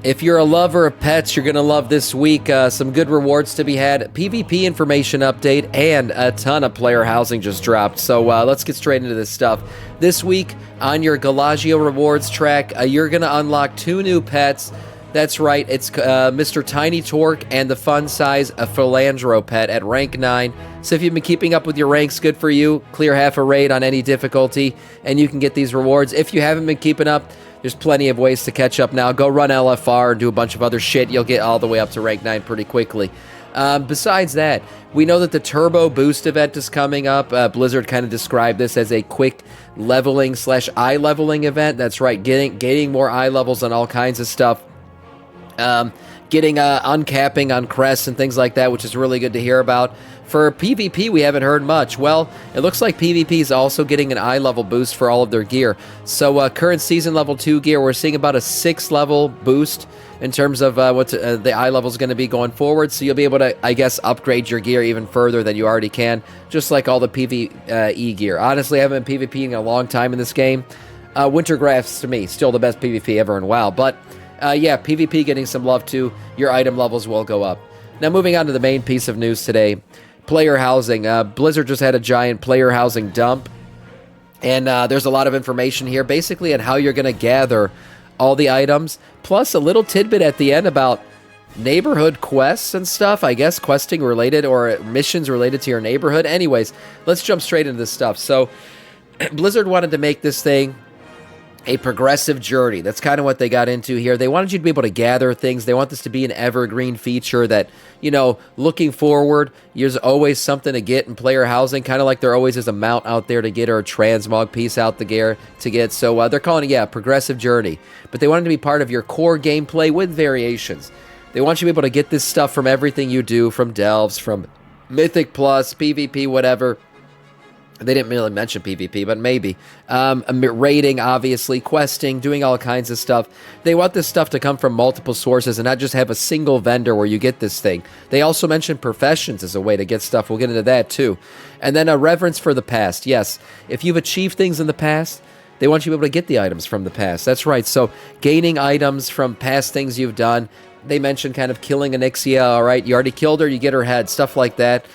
If you're a lover of pets, you're going to love this week. Some good rewards to be had, PvP information update, and a ton of player housing just dropped. So let's get straight into this stuff. This week on your Galagio rewards track, you're going to unlock 2 new pets. That's right, it's Mr. Tiny Torque and the fun size Philandro pet at rank 9. So if you've been keeping up with your ranks, good for you. Clear half a raid on any difficulty, and you can get these rewards. If you haven't been keeping up, there's plenty of ways to catch up now. Go run LFR and do a bunch of other shit. You'll get all the way up to rank 9 pretty quickly. Besides that, we know that the Turbo Boost event is coming up. Blizzard kind of described this as a quick leveling / eye leveling event. That's right, gaining more eye levels on all kinds of stuff. Getting uncapping on crests and things like that, which is really good to hear about. For PvP, we haven't heard much. Well, it looks like PvP is also getting an eye level boost for all of their gear. So current season level 2 gear, we're seeing about a 6 level boost in terms of what the eye level is going to be going forward. So you'll be able to, I guess, upgrade your gear even further than you already can, just like all the PvE gear. Honestly, I haven't been PvPing in a long time in this game. Wintergraph's, to me, still the best PvP ever in WoW, but yeah, PvP getting some love too. Your item levels will go up. Now, moving on to the main piece of news today, player housing. Blizzard just had a giant player housing dump, and there's a lot of information here, basically on how you're going to gather all the items, plus a little tidbit at the end about neighborhood quests and stuff, I guess questing related or missions related to your neighborhood. Anyways, let's jump straight into this stuff. So, Blizzard wanted to make this thing a progressive journey. That's kind of what they got into here. They wanted you to be able to gather things. They want this to be an evergreen feature that, you know, looking forward, there's always something to get in player housing, kind of like there always is a mount out there to get or a transmog piece out the gear to get. So they're calling it, yeah, a progressive journey. But they want it to be part of your core gameplay with variations. They want you to be able to get this stuff from everything you do, from Delves, from Mythic Plus, PvP, whatever. They didn't really mention PvP, but maybe. Raiding, obviously, questing, doing all kinds of stuff. They want this stuff to come from multiple sources and not just have a single vendor where you get this thing. They also mentioned professions as a way to get stuff. We'll get into that, too. And then a reverence for the past. Yes, if you've achieved things in the past, they want you to be able to get the items from the past. That's right. So gaining items from past things you've done. They mentioned kind of killing Onyxia, all right? You already killed her, you get her head, stuff like that.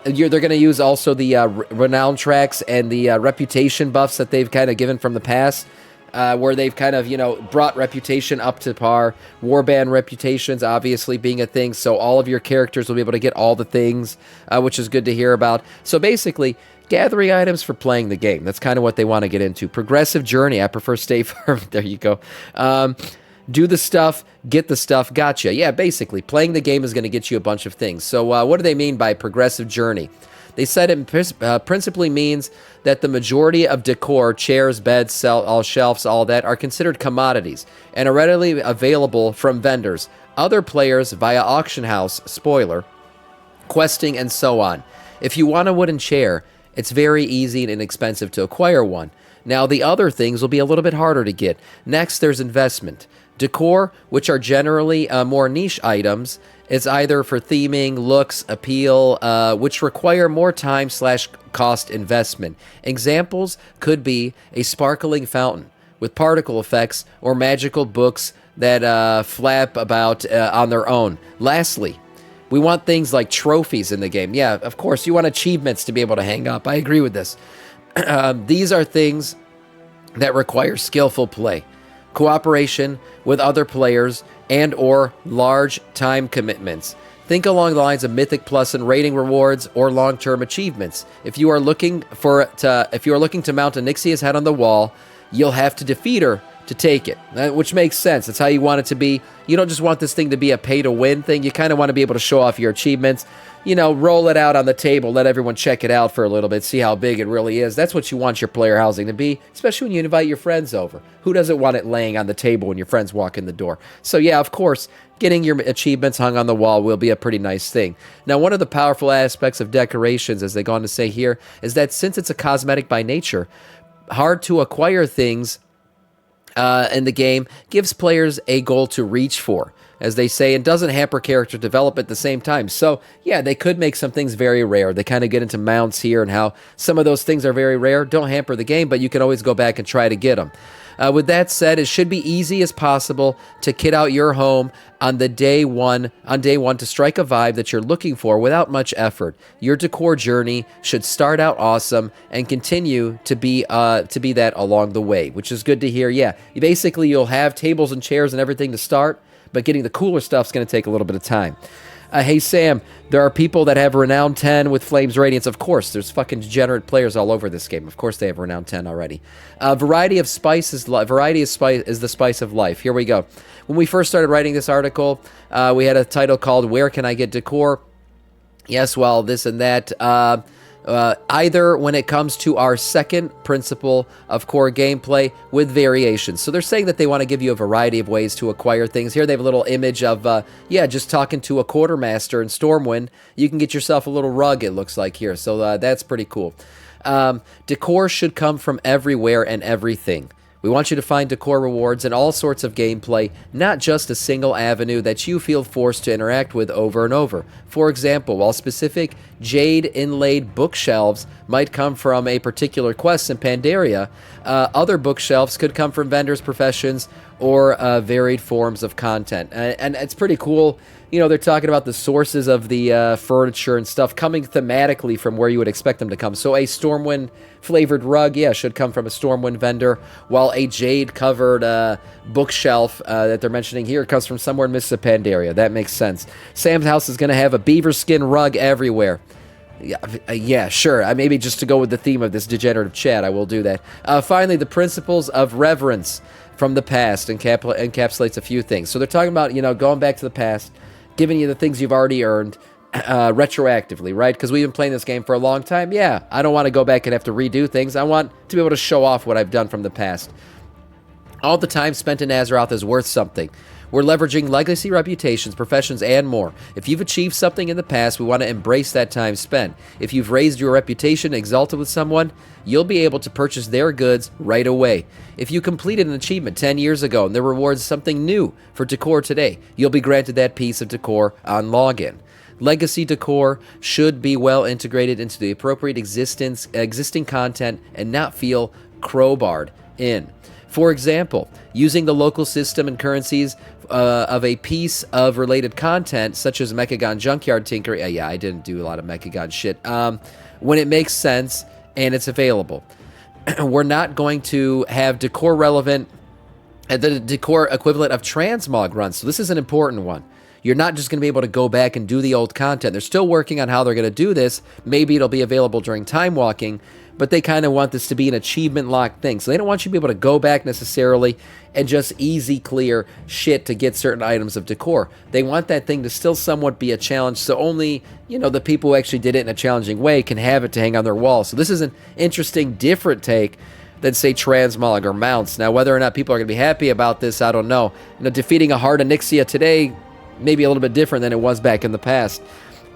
They're going to use also the renown tracks and the reputation buffs that they've kind of given from the past, where they've kind of, you know, brought reputation up to par. Warband reputations obviously being a thing, so all of your characters will be able to get all the things, which is good to hear about. So basically, gathering items for playing the game. That's kind of what they want to get into. Progressive journey. I prefer stay firm. There you go. Do the stuff, get the stuff, gotcha. Yeah, basically, playing the game is going to get you a bunch of things. So what do they mean by progressive journey? They said it principally means that the majority of decor, chairs, beds, all shelves, all that, are considered commodities and are readily available from vendors, other players via auction house, spoiler, questing, and so on. If you want a wooden chair, it's very easy and inexpensive to acquire one. Now, the other things will be a little bit harder to get. Next, there's investment. Decor, which are generally more niche items, is either for theming, looks, appeal, which require more time / cost investment. Examples could be a sparkling fountain with particle effects or magical books that flap about on their own. Lastly, we want things like trophies in the game. Yeah, of course, you want achievements to be able to hang up. I agree with this. These are things that require skillful play, cooperation with other players, and or large time commitments. Think along the lines of Mythic Plus and rating rewards or long-term achievements. If you are looking to mount Onyxia's head on the wall, you'll have to defeat her to take it, which makes sense. That's how you want it to be. You don't just want this thing to be a pay-to-win thing. You kind of want to be able to show off your achievements. You know, roll it out on the table, let everyone check it out for a little bit, see how big it really is. That's what you want your player housing to be, especially when you invite your friends over. Who doesn't want it laying on the table when your friends walk in the door? So yeah, of course, getting your achievements hung on the wall will be a pretty nice thing. Now, one of the powerful aspects of decorations, as they go on to say here, is that since it's a cosmetic by nature, hard to acquire things in the game gives players a goal to reach for. as they say, and doesn't hamper character development at the same time. So, yeah, they could make some things very rare. They kind of get into mounts here and how some of those things are very rare. Don't hamper the game, but you can always go back and try to get them. With that said, it should be easy as possible to kit out your home on day one to strike a vibe that you're looking for without much effort. Your decor journey should start out awesome and continue to be that along the way, which is good to hear. Yeah, basically you'll have tables and chairs and everything to start, but getting the cooler stuff's going to take a little bit of time. Hey, Sam, there are people that have Renown 10 with Flames Radiance. Of course, there's fucking degenerate players all over this game. Of course they have Renown 10 already. Variety is the spice of life. Here we go. When we first started writing this article, we had a title called Where Can I Get Decor? Yes, well, this and that. Either when it comes to our second principle of core gameplay with variations. So they're saying that they want to give you a variety of ways to acquire things. Here they have a little image of, just talking to a quartermaster in Stormwind. You can get yourself a little rug, it looks like here. So that's pretty cool. Decor should come from everywhere and everything. We want you to find decor rewards in all sorts of gameplay, not just a single avenue that you feel forced to interact with over and over. For example, while specific jade inlaid bookshelves might come from a particular quest in Pandaria, other bookshelves could come from vendors' professions or varied forms of content. And it's pretty cool. You know, they're talking about the sources of the furniture and stuff coming thematically from where you would expect them to come. So a Stormwind flavored rug, should come from a Stormwind vendor, while a jade-covered bookshelf that they're mentioning here comes from somewhere in Mississippi Pandaria. That makes sense. Sam's house is going to have a beaver skin rug everywhere. Yeah, sure. Maybe just to go with the theme of this degenerative chat, I will do that. Finally, the principles of reverence from the past encapsulates a few things. So they're talking about, going back to the past, giving you the things you've already earned retroactively, right? Because we've been playing this game for a long time. Yeah, I don't want to go back and have to redo things. I want to be able to show off what I've done from the past. All the time spent in Azeroth is worth something. We're leveraging legacy reputations, professions, and more. If you've achieved something in the past, we want to embrace that time spent. If you've raised your reputation, exalted with someone, you'll be able to purchase their goods right away. If you completed an achievement 10 years ago and the reward's something new for decor today, you'll be granted that piece of decor on login. Legacy decor should be well integrated into the appropriate existing content and not feel crowbarred in. For example, using the local system and currencies of a piece of related content, such as Mechagon Junkyard Tinker. Yeah, I didn't do a lot of Mechagon shit. When it makes sense and it's available. We're not going to have decor relevant, the decor equivalent of transmog runs. So this is an important one. You're not just going to be able to go back and do the old content. They're still working on how they're going to do this. Maybe it'll be available during time walking, but they kind of want this to be an achievement locked thing. So they don't want you to be able to go back necessarily and just easy clear shit to get certain items of decor. They want that thing to still somewhat be a challenge, so only, the people who actually did it in a challenging way can have it to hang on their wall. So this is an interesting, different take than, say, transmog or mounts. Now, whether or not people are going to be happy about this, I don't know. Defeating a Heart of Nixia today, maybe a little bit different than it was back in the past.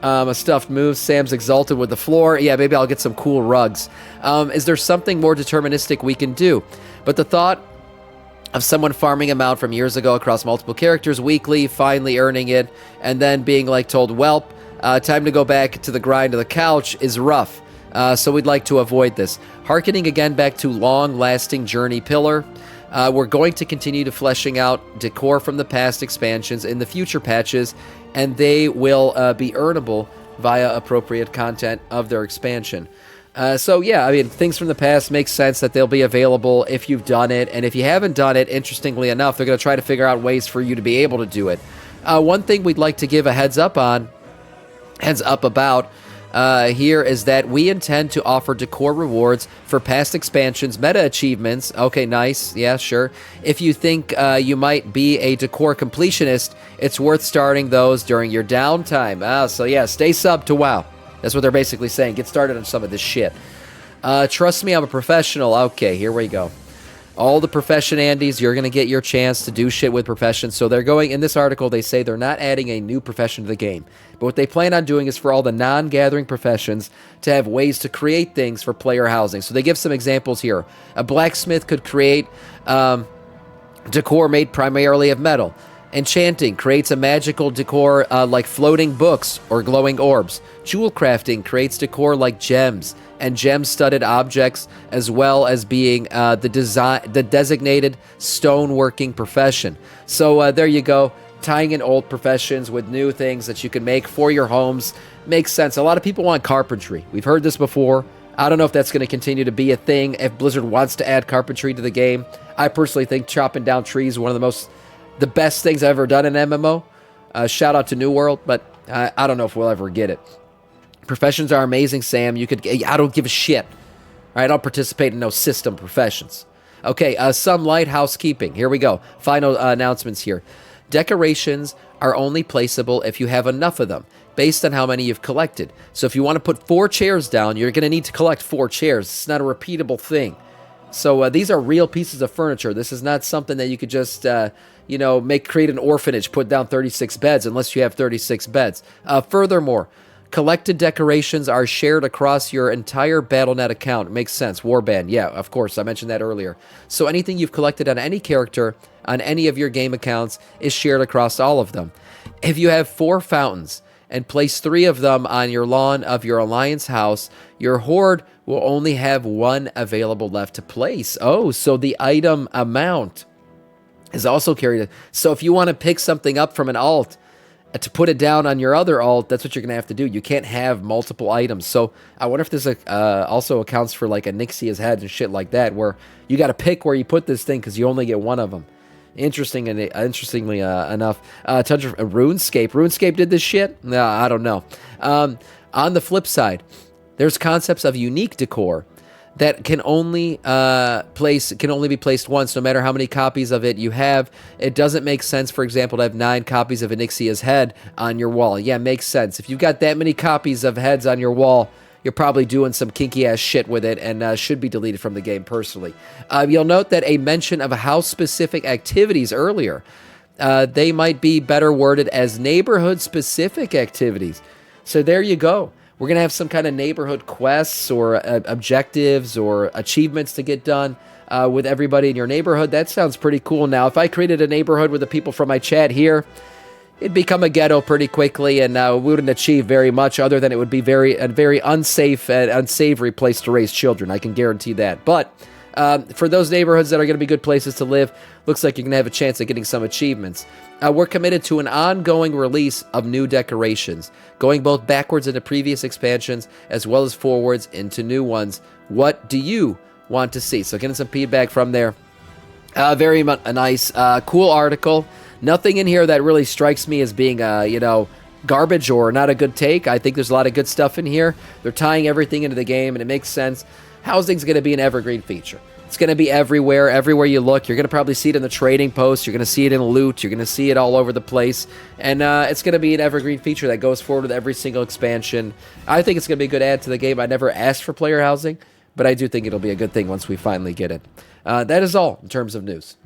A stuffed move. Sam's exalted with the floor. Yeah, maybe I'll get some cool rugs. Is there something more deterministic we can do? But the thought of someone farming him out from years ago across multiple characters weekly, finally earning it, and then being told, welp, time to go back to the grind of the couch is rough. So we'd like to avoid this. Harkening again back to long-lasting journey pillar. We're going to continue to fleshing out decor from the past expansions in the future patches, and they will be earnable via appropriate content of their expansion. Things from the past make sense that they'll be available if you've done it, and if you haven't done it, interestingly enough, they're going to try to figure out ways for you to be able to do it. One thing we'd like to give a heads up about here is that we intend to offer decor rewards for past expansions, meta achievements. Okay, nice. Yeah, sure. If you think you might be a decor completionist, it's worth starting those during your downtime. Stay sub to WoW. That's what they're basically saying. Get started on some of this shit. Trust me, I'm a professional. Okay, here we go. All the profession Andes, you're going to get your chance to do shit with professions. So they're going, in this article, they say they're not adding a new profession to the game. But what they plan on doing is for all the non-gathering professions to have ways to create things for player housing. So they give some examples here. A blacksmith could create decor made primarily of metal. Enchanting creates a magical decor like floating books or glowing orbs. Jewel crafting creates decor like gems and gem-studded objects, as well as being the designated stoneworking profession. So there you go. Tying in old professions with new things that you can make for your homes makes sense. A lot of people want carpentry. We've heard this before. I don't know if that's going to continue to be a thing if Blizzard wants to add carpentry to the game. I personally think chopping down trees is one of the best things I've ever done in MMO. Shout out to New World, but I don't know if we'll ever get it. Professions are amazing, Sam. I don't give a shit. I don't participate in no system professions. Okay, some light housekeeping. Here we go. Final announcements here. Decorations are only placeable if you have enough of them, based on how many you've collected. So if you want to put 4 chairs down, you're going to need to collect 4 chairs. It's not a repeatable thing. So these are real pieces of furniture. This is not something that you could just, create an orphanage, put down 36 beds, unless you have 36 beds. Furthermore, collected decorations are shared across your entire Battle.net account. It makes sense. Warband, yeah, of course. I mentioned that earlier. So anything you've collected on any character, on any of your game accounts, is shared across all of them. If you have 4 fountains and place 3 of them on your lawn of your Alliance house, your horde will only have 1 available left to place. Oh, so the item amount is also carried. So if you want to pick something up from an alt to put it down on your other alt, that's what you're going to have to do. You can't have multiple items. So I wonder if this also accounts for like Onyxia's head and shit like that, where you got to pick where you put this thing because you only get 1 of them. Interestingly enough, touch of RuneScape. RuneScape did this shit? No, I don't know. On the flip side, there's concepts of unique decor that can only be placed once, no matter how many copies of it you have. It doesn't make sense, for example, to have 9 copies of Onyxia's head on your wall. Yeah, makes sense. If you've got that many copies of heads on your wall, you're probably doing some kinky-ass shit with it and should be deleted from the game, personally. You'll note that a mention of house-specific activities earlier, they might be better worded as neighborhood-specific activities. So there you go. We're going to have some kind of neighborhood quests or objectives or achievements to get done with everybody in your neighborhood. That sounds pretty cool. Now, if I created a neighborhood with the people from my chat here, it'd become a ghetto pretty quickly, and we wouldn't achieve very much other than it would be a very unsafe and unsavory place to raise children. I can guarantee that. But for those neighborhoods that are going to be good places to live, looks like you're going to have a chance of getting some achievements. We're committed to an ongoing release of new decorations, going both backwards into previous expansions as well as forwards into new ones. What do you want to see? So getting some feedback from there. Very nice, cool article. Nothing in here that really strikes me as being, garbage or not a good take. I think there's a lot of good stuff in here. They're tying everything into the game, and it makes sense. Housing's going to be an evergreen feature. It's going to be everywhere you look. You're going to probably see it in the trading posts. You're going to see it in loot. You're going to see it all over the place. And it's going to be an evergreen feature that goes forward with every single expansion. I think it's going to be a good add to the game. I never asked for player housing, but I do think it'll be a good thing once we finally get it. That is all in terms of news.